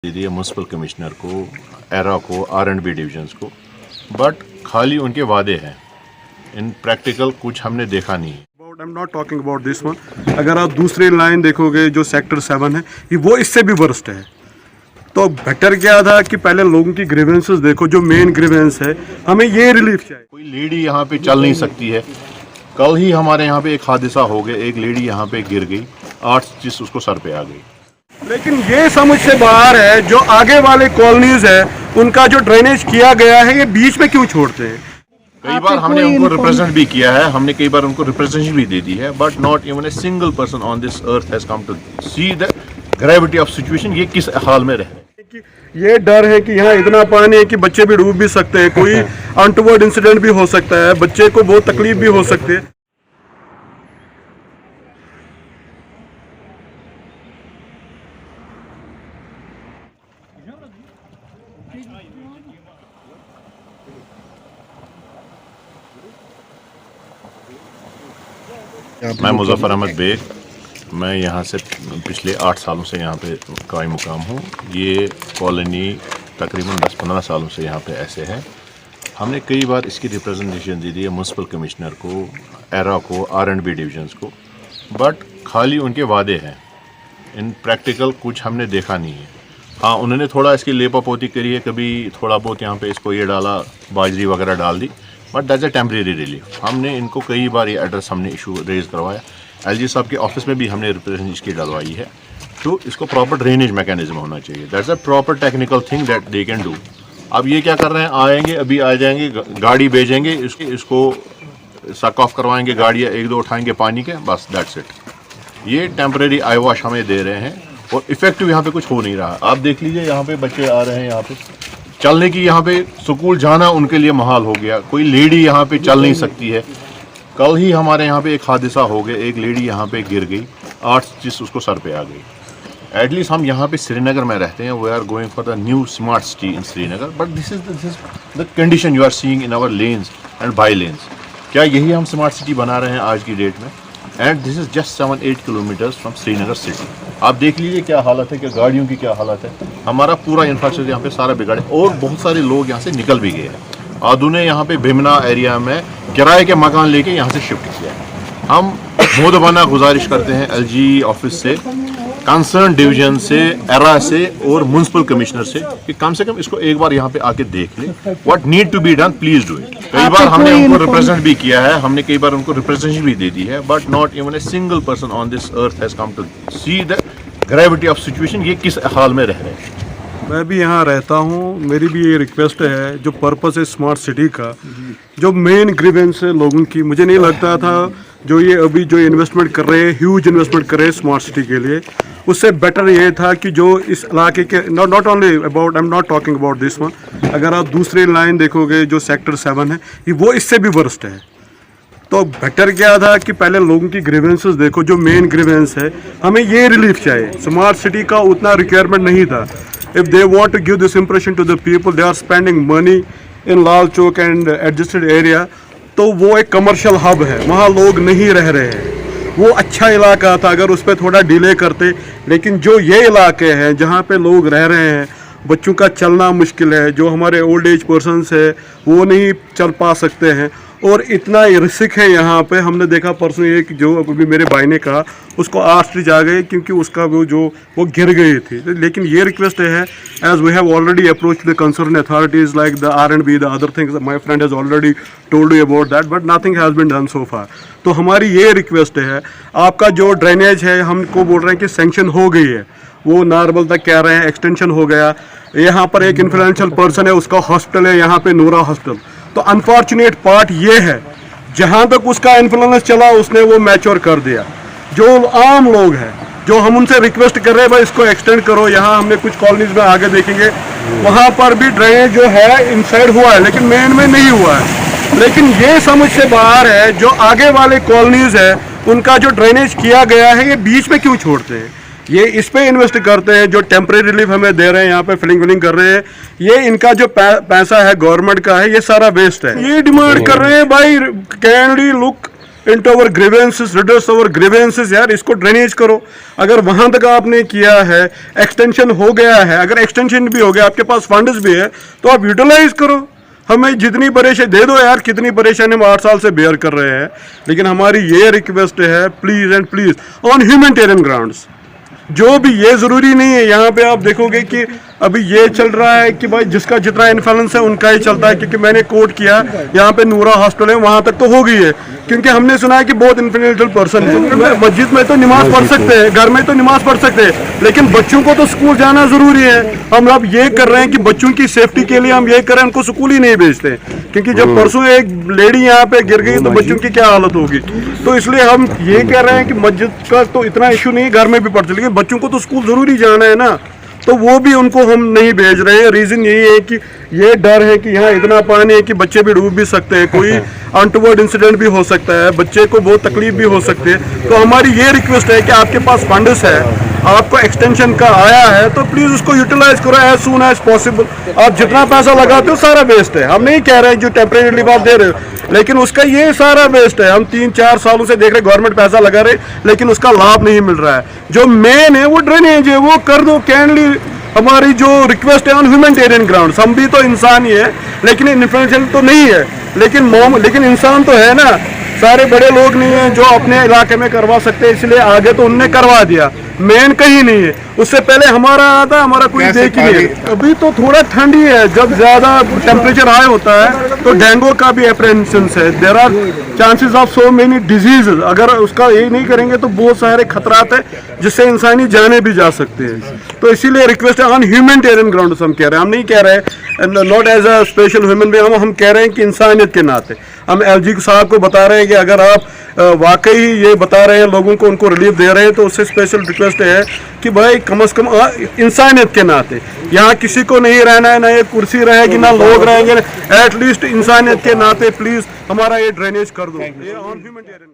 दे दी है municipal commissioner को, एरा को, R&B डिवीजन्स को, बट खाली उनके वादे हैं। इन प्रैक्टिकल कुछ हमने देखा नहीं है। I am not talking about this one. अगर आप दूसरी लाइन देखोगे जो सेक्टर 7 है, ये वो इससे भी वर्स्ट है। तो बेटर क्या था कि पहले लोगों की ग्रीवेंसेस देखो, जो मेन ग्रीवेंस है, हमें ये रिलीफ चाहिए। कोई लेडी यहाँ पे चल नहीं सकती है। कल ही हमारे यहाँ पे एक हादसा हो गया, एक लेडी यहाँ पे गिर गई, 8 स्टिच उसको सर पे आ गई। लेकिन ये समझ से बाहर है, जो आगे वाले कॉलोनीज है उनका जो ड्रेनेज किया गया है, ये बीच में क्यों छोड़ते हैं? कई बार हमने उनको रिप्रेजेंट भी किया है, हमने कई बार उनको रिप्रेजेंटेशन भी दे दी है, but not even a single person on this earth has come to see the gravity of situation. ये किस हाल में रहे। ये डर है कि यहाँ इतना पानी है कि बच्चे भी डूब भी सकते हैं, कोई अनटुवर्ड इंसिडेंट भी हो सकता है, बच्चे को बहुत तकलीफ भी हो सकती है। मैं मुजफ्फर अहमद बेग, मैं यहाँ से पिछले 8 सालों से यहाँ पे कायम मुकाम हूँ। ये कॉलोनी तकरीबन 10-15 सालों से यहाँ पे ऐसे है। हमने कई बार इसकी रिप्रेजेंटेशन दी है म्यूनसिपल कमिश्नर को, एरा को, R&B डिवीजन्स को, बट खाली उनके वादे हैं। इन प्रैक्टिकल कुछ हमने देखा नहीं है। हाँ, उन्होंने थोड़ा इसकी लेपा पोती करी है, कभी थोड़ा बहुत यहाँ पे इसको ये डाला, बाजरी वगैरह डाल दी, but that's a temporary relief. हमने इनको कई बार ये एड्रेस हमने इशू रेज करवाया, LG साहब के ऑफिस में भी हमने रिप्रेजेंटेशन इसकी डलवाई है। तो इसको प्रॉपर ड्रेनेज मैकेनिज्म होना चाहिए। That's a proper technical thing that they can do. अब ये क्या कर रहे हैं, आएंगे अभी आ जाएंगे, गाड़ी भेजेंगे, इसको सक ऑफ करवाएंगे, गाड़ियाँ 1-2 उठाएंगे पानी के, बस दैट्स इट। ये टेम्परेरी आई वॉश हमें दे रहे हैं और इफेक्टिव यहाँ पे कुछ हो नहीं रहा। आप देख लीजिए, यहाँ पे बच्चे आ रहे हैं, यहाँ पे चलने की, यहाँ पे स्कूल जाना उनके लिए महाल हो गया। कोई लेडी यहाँ पे चल नहीं सकती है। कल ही हमारे यहाँ पे एक हादसा हो गया, एक लेडी यहाँ पे गिर गई, 8 स्टिच उसको सर पे आ गई। एटलीस्ट हम यहाँ पे श्रीनगर में रहते हैं, we are going for the new smart city in Srinagar, but this is the condition you are seeing in our lanes and by lanes. क्या यही हम स्मार्ट सिटी बना रहे हैं आज की डेट में? And this is just 7-8 kilometres from Srinagar city. आप देख लीजिए क्या हालत है, क्या गाड़ियों की क्या हालत है। हमारा पूरा इंफ्रास्ट्रक्चर यहाँ पे सारा बिगाड़े और बहुत सारे लोग यहाँ से निकल भी गए हैं। आदू ने यहाँ पे भिमना एरिया में किराए के मकान लेके यहाँ से शिफ्ट किया है। हम मोदबाना गुजारिश करते हैं LG ऑफिस से, कंसर्न डिवीजन से, एरा से और म्यूनसिपल कमिश्नर से कि कम से कम इसको एक बार यहाँ पे आके देख ले। What need to be done, please do it. कई बार हमने उनको रिप्रेजेंट भी किया है, हमने कई बार उनको रिप्रेजेंटेशन भी दे दी है, but not even a single person on this earth has come to see the gravity of situation. ये किस हाल में रह रहे हैं। मैं भी यहाँ रहता हूँ, मेरी भी ये रिक्वेस्ट है, जो पर्पस है स्मार्ट सिटी का, जो मेन ग्रीवेंस है लोगों की, मुझे नहीं लगता था जो ये अभी जो इन्वेस्टमेंट कर रहे हैं, ह्यूज इन्वेस्टमेंट कर रहे हैं स्मार्ट सिटी के लिए, उससे बेटर ये था कि जो इस इलाके के, not only about, I am not talking about this one. अगर आप दूसरी लाइन देखोगे जो सेक्टर 7 है, ये वो इससे भी वर्स्ट है। तो बेटर क्या था कि पहले लोगों की ग्रीवेंसेस देखो, जो मेन ग्रीवेंस है, हमें ये रिलीफ चाहिए। स्मार्ट सिटी का उतना रिक्वायरमेंट नहीं था। If they want to give this impression to the people, they are spending money in Lal Chowk and adjacent area, तो वो एक कमर्शियल हब है, वहाँ लोग नहीं रह रहे हैं। वो अच्छा इलाका था अगर उस पर थोड़ा डिले करते, लेकिन जो ये इलाके हैं जहाँ पे लोग रह रहे हैं, बच्चों का चलना मुश्किल है, जो हमारे ओल्ड एज पर्सनस है वो नहीं चल पा सकते हैं, और इतना रिस्क है यहाँ पे। हमने देखा परसों एक, जो अभी मेरे भाई ने कहा, उसको 8 स्टिच आ गए क्योंकि उसका वो गिर गई थी। लेकिन ये रिक्वेस्ट है, as we have already approach the concern authorities like the R&B, the other things, my friend has already told you about that, but nothing has been done so far. तो हमारी ये रिक्वेस्ट है, आपका जो drainage है, हमको बोल रहे हैं कि सेंक्शन हो गई है, वो नारबल तक कह रहे हैं एक्सटेंशन हो गया। यहाँ पर एक इन्फ्लुएंशियल पर्सन है, उसका हॉस्पिटल है यहाँ पे, नूरा हॉस्पिटल। तो अनफॉर्चुनेट पार्ट ये है, जहाँ तक उसका इन्फ्लुएंस चला उसने वो मैच्योर कर दिया। जो आम लोग हैं, जो हम उनसे रिक्वेस्ट कर रहे हैं भाई इसको एक्सटेंड करो। यहाँ हमने कुछ कॉलोनीज में आगे देखेंगे, वहाँ पर भी ड्रेनेज जो है इनसाइड हुआ है, लेकिन मेन में नहीं हुआ है। लेकिन ये समझ से बाहर है, जो आगे वाले कॉलोनीज है उनका जो ड्रेनेज किया गया है, ये बीच में क्यों छोड़ते हैं? ये इस पे इन्वेस्ट करते हैं, जो टेम्परेरी रिलीफ हमें दे रहे हैं, यहाँ पे फिलिंग विलिंग कर रहे हैं, ये इनका जो पैसा है गवर्नमेंट का है, ये सारा वेस्ट है। ये डिमांड कर रहे हैं भाई, can we look into our grievances, redress our grievances यार, इसको ड्रेनेज करो। अगर वहां तक आपने किया है, एक्सटेंशन हो गया है, अगर एक्सटेंशन भी हो गया, आपके पास फंड्स भी है, तो आप यूटिलाइज करो। हमें जितनी परेशानी दे दो यार, कितनी परेशानी हम 8 साल से बेयर कर रहे हैं। लेकिन हमारी ये रिक्वेस्ट है, please and please on humanitarian grounds, जो भी, ये जरूरी नहीं है। यहाँ पे आप देखोगे कि अभी ये चल रहा है कि भाई जिसका जितना इन्फ्लुएंस है उनका ही चलता है, क्योंकि मैंने कोट किया यहाँ पे नूरा हॉस्टल है, वहां तक तो हो गई है, क्योंकि हमने सुना है कि बहुत इन्फ्लुएंशियल पर्सन है। मस्जिद में तो नमाज पढ़ सकते हैं, घर में तो नमाज पढ़ सकते हैं, लेकिन बच्चों को तो स्कूल जाना जरूरी है। हम अब ये कर रहे हैं कि बच्चों की सेफ्टी के लिए हम ये कर रहे हैं, उनको स्कूल ही नहीं भेजते, क्योंकि जब परसों एक लेडी यहाँ पे गिर गई तो बच्चों की क्या हालत होगी। तो इसलिए हम ये कह रहे हैं कि मस्जिद का तो इतना इशू नहीं है, घर में भी पढ़ते, लेकिन बच्चों को तो स्कूल जरूरी जाना है ना, तो वो भी उनको हम नहीं भेज रहे हैं। रीजन यही है कि ये डर है कि यहाँ इतना पानी है कि बच्चे भी डूब भी सकते हैं, कोई अनटुवर्ड इंसिडेंट भी हो सकता है, बच्चे को बहुत तकलीफ भी हो सकती है। तो हमारी ये रिक्वेस्ट है कि आपके पास फंड्स है, आपको एक्सटेंशन का आया है, तो प्लीज उसको यूटिलाइज करो एज सून एज पॉसिबल। आप जितना पैसा लगाते हो सारा वेस्ट है, हम नहीं कह रहे हैं जो टेम्परेरी आप दे रहे हो, लेकिन उसका ये सारा वेस्ट है। हम 3-4 सालों से देख रहे, गवर्नमेंट पैसा लगा रहे, लेकिन उसका लाभ नहीं मिल रहा है। जो मेन है वो ड्रेनेज है, वो कर दो कैंडली। हमारी जो रिक्वेस्ट है ऑन ह्यूमैनिटेरियन ग्राउंड, हम भी तो इंसान ही है, लेकिन इन्फ्लुएंशियल तो नहीं है, लेकिन इंसान तो है ना। सारे बड़े लोग नहीं है जो अपने इलाके में करवा सकते हैं, इसलिए आगे तो उनने करवा दिया, मेन कहीं नहीं है। उससे पहले हमारा आता, हमारा कोई देख ही नहीं। अभी तो थोड़ा ठंड ही है, जब ज्यादा टेम्परेचर हाई होता है तो डेंगू का भी एप्रेहेंशन है, there are chances of so many diseases. अगर उसका ये नहीं करेंगे तो बहुत सारे खतरात है जिससे इंसानी जाने भी जा सकते हैं। तो इसीलिए रिक्वेस्ट है ऑन ह्यूमैनिटेरियन ग्राउंड हम कह रहे हैं, हम नहीं कह रहे not as a special human being, हम कह रहे हैं कि इंसानियत के नाते हम एलजी साहब को बता रहे हैं कि अगर आप वाकई ये बता रहे हैं लोगों को, उनको रिलीफ दे रहे हैं, तो उससे स्पेशल रिक्वेस्ट है कि भाई कम से कम इंसानियत के नाते यहाँ किसी को नहीं रहना है, ना ये कुर्सी रहेगी, ना लोग रहेंगे, एटलीस्ट इंसानियत के नाते प्लीज हमारा ये ड्रेनेज कर दो। ये ऑन ह्यूमैनिटेरियन